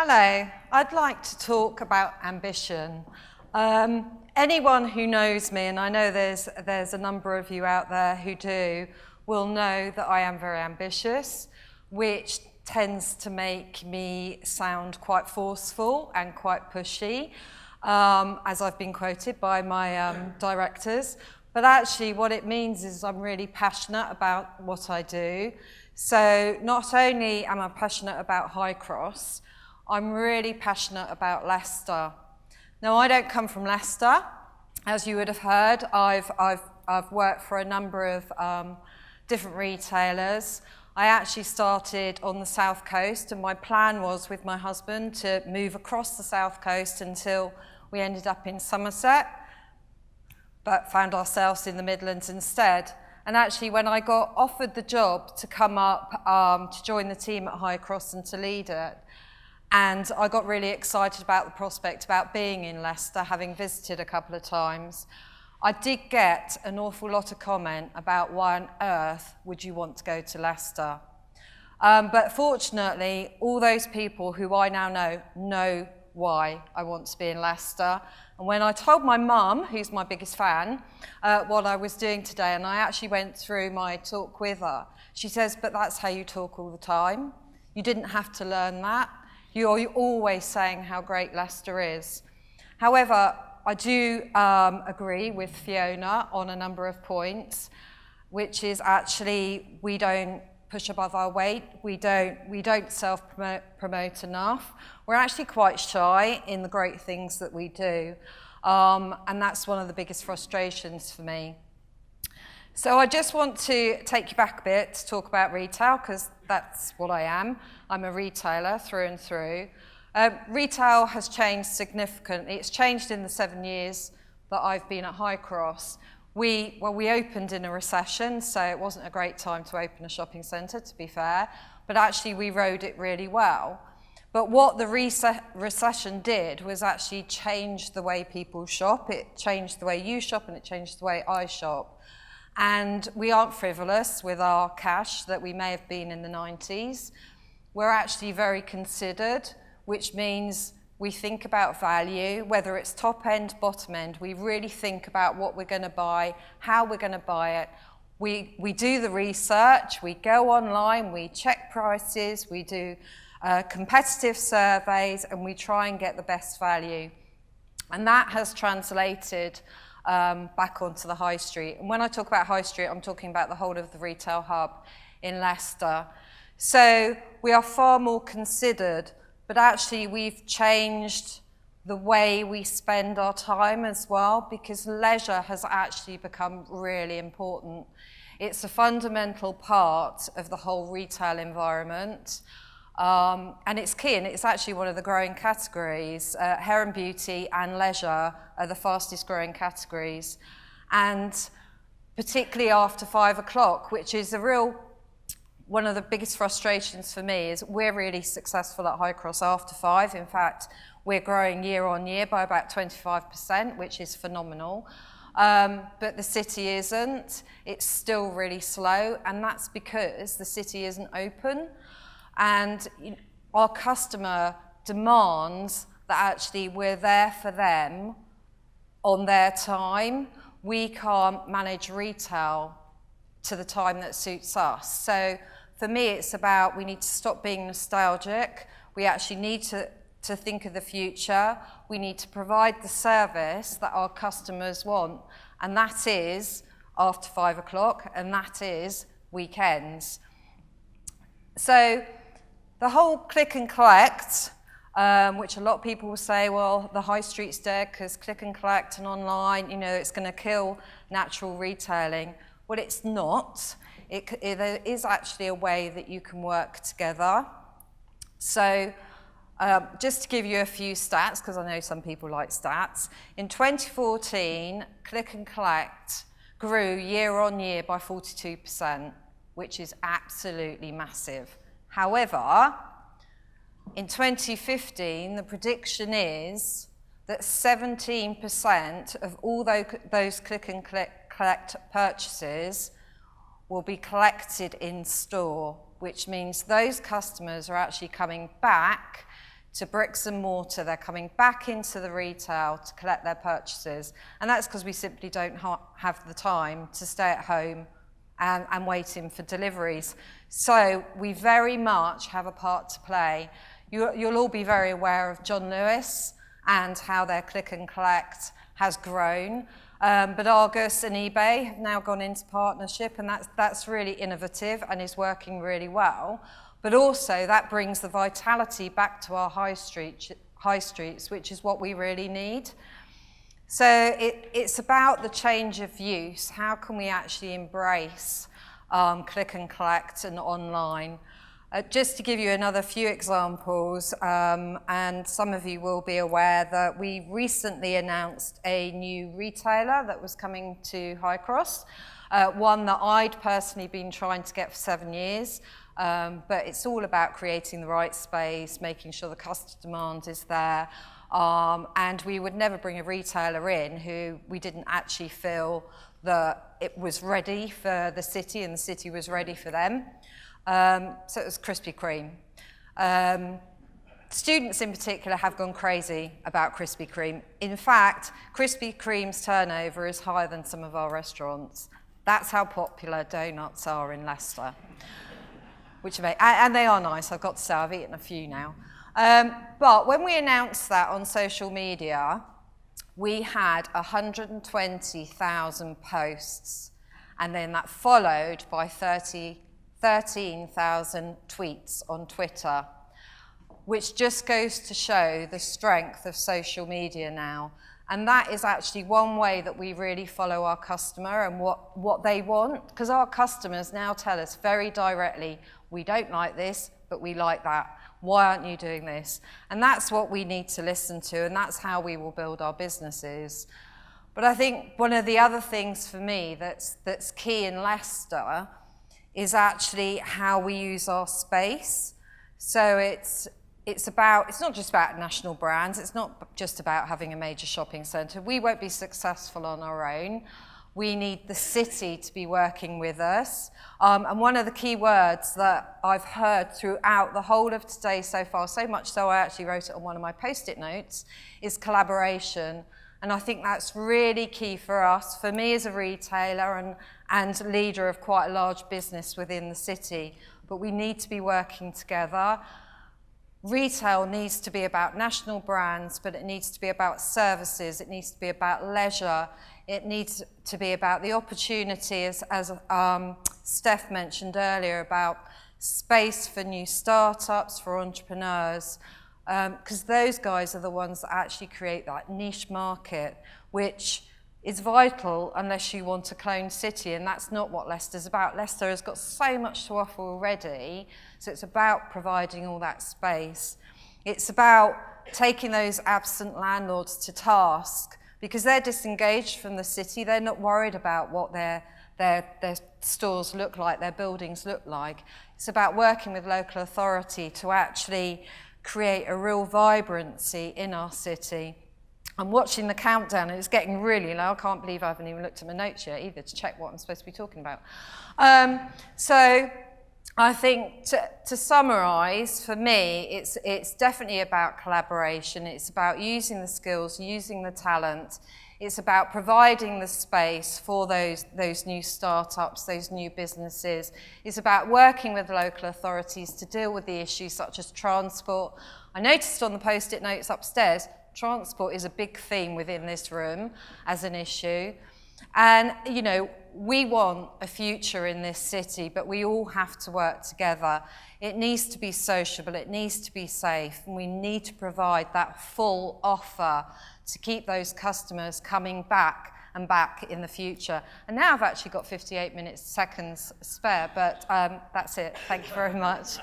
Hello, I'd like to talk about ambition. Anyone who knows me, and I know there's a number of you out there who do, will know that I am very ambitious, which tends to make me sound quite forceful and quite pushy, as I've been quoted by my directors. But actually what it means is I'm really passionate about what I do. So not only am I passionate about Highcross, I'm really passionate about Leicester. Now, I don't come from Leicester. As you would have heard, I've worked for a number of different retailers. I actually started on the South Coast, and my plan was with my husband to move across the South Coast until we ended up in Somerset, but found ourselves in the Midlands instead. And actually, when I got offered the job to come up to join the team at Highcross and to lead it, and I got really excited about the prospect about being in Leicester, having visited a couple of times. I did get an awful lot of comment about why on earth would you want to go to Leicester. But fortunately, all those people who I now know why I want to be in Leicester. And when I told my mum, who's my biggest fan, what I was doing today, and I actually went through my talk with her, she says, but that's how you talk all the time. You didn't have to learn that. You're always saying how great Leicester is. However, I do agree with Fiona on a number of points, which is actually we don't push above our weight. We don't self-promote enough. We're actually quite shy in the great things that we do. And that's one of the biggest frustrations for me. So I just want to take you back a bit to talk about retail, because that's what I am. I'm a retailer through and through. Retail has changed significantly. It's changed in the 7 years that I've been at Highcross. We opened in a recession, so it wasn't a great time to open a shopping centre, to be fair, but actually we rode it really well. But what the recession did was actually change the way people shop. It changed the way you shop, and it changed the way I shop. And we aren't frivolous with our cash that we may have been in the 90s. We're actually very considered, which means we think about value, whether it's top end, bottom end. We really think about what we're going to buy, how we're going to buy it. We do the research, we go online, we check prices, we do competitive surveys, and we try and get the best value. And that has translated back onto the high street. And when I talk about high street, I'm talking about the whole of the retail hub in Leicester. So we are far more considered, but actually we've changed the way we spend our time as well, because leisure has actually become really important. It's a fundamental part of the whole retail environment. And it's key, and it's actually one of the growing categories. Hair and beauty and leisure are the fastest growing categories. And particularly after 5 o'clock, which is one of the biggest frustrations for me, is we're really successful at Highcross after 5. In fact, we're growing year on year by about 25%, which is phenomenal. But the city isn't. It's still really slow, and that's because the city isn't open. And our customer demands that actually we're there for them on their time. We can't manage retail to the time that suits us. So for me, it's about we need to stop being nostalgic. We actually need to think of the future. We need to provide the service that our customers want. And that is after 5 o'clock, and that is weekends. So the whole click and collect, which a lot of people will say, well, the high street's dead because click and collect and online, it's going to kill natural retailing. Well, it's not. There is actually a way that you can work together. So just to give you a few stats, because I know some people like stats, in 2014, click and collect grew year on year by 42%, which is absolutely massive. However, in 2015, the prediction is that 17% of all those click and collect purchases will be collected in store, which means those customers are actually coming back to bricks and mortar. They're coming back into the retail to collect their purchases. And that's because we simply don't have the time to stay at home and waiting for deliveries. So we very much have a part to play. You'll all be very aware of John Lewis and how their click and collect has grown. But Argos and eBay have now gone into partnership, and that's really innovative and is working really well. But also that brings the vitality back to our high streets, which is what we really need. So it's about the change of use. How can we actually embrace click and collect and online? Just to give you another few examples, and some of you will be aware that we recently announced a new retailer that was coming to Highcross, one that I'd personally been trying to get for 7 years, but it's all about creating the right space, making sure the customer demand is there, and we would never bring a retailer in who we didn't actually feel that it was ready for the city and the city was ready for them. So it was Krispy Kreme. Students in particular have gone crazy about Krispy Kreme. In fact, Krispy Kreme's turnover is higher than some of our restaurants. That's how popular donuts are in Leicester. And they are nice, I've got to say, I've eaten a few now. But when we announced that on social media, we had 120,000 posts, and then that followed by 13,000 tweets on Twitter, which just goes to show the strength of social media now. And that is actually one way that we really follow our customer and what they want, because our customers now tell us very directly, we don't like this, but we like that. Why aren't you doing this? And that's what we need to listen to, and that's how we will build our businesses. But I think one of the other things for me that's key in Leicester is actually how we use our space. So it's not just about national brands, it's not just about having a major shopping centre. We won't be successful on our own. We need the city to be working with us. And one of the key words that I've heard throughout the whole of today so far, so much so I actually wrote it on one of my post-it notes, is collaboration. And I think that's really key for us, for me as a retailer and leader of quite a large business within the city. But we need to be working together. Retail needs to be about national brands, but it needs to be about services, it needs to be about leisure, it needs to be about the opportunity, as Steph mentioned earlier, about space for new startups, for entrepreneurs, because those guys are the ones that actually create that niche market, which is vital unless you want a clone city, and that's not what Leicester's about. Leicester has got so much to offer already, so it's about providing all that space. It's about taking those absent landlords to task, because they're disengaged from the city. They're not worried about what their stores look like, their buildings look like. It's about working with local authority to actually create a real vibrancy in our city. I'm watching the countdown and it's getting really low. I can't believe I haven't even looked at my notes yet either to check what I'm supposed to be talking about. So I think to summarise, for me, it's definitely about collaboration. It's about using the skills, using the talent. It's about providing the space for those new startups, those new businesses. It's about working with local authorities to deal with the issues such as transport. I noticed on the post-it notes upstairs, transport is a big theme within this room as an issue. And, you know, we want a future in this city, but we all have to work together. It needs to be sociable, it needs to be safe, and we need to provide that full offer to keep those customers coming back and back in the future. And now I've actually got 58 seconds spare, but that's it. Thank you very much.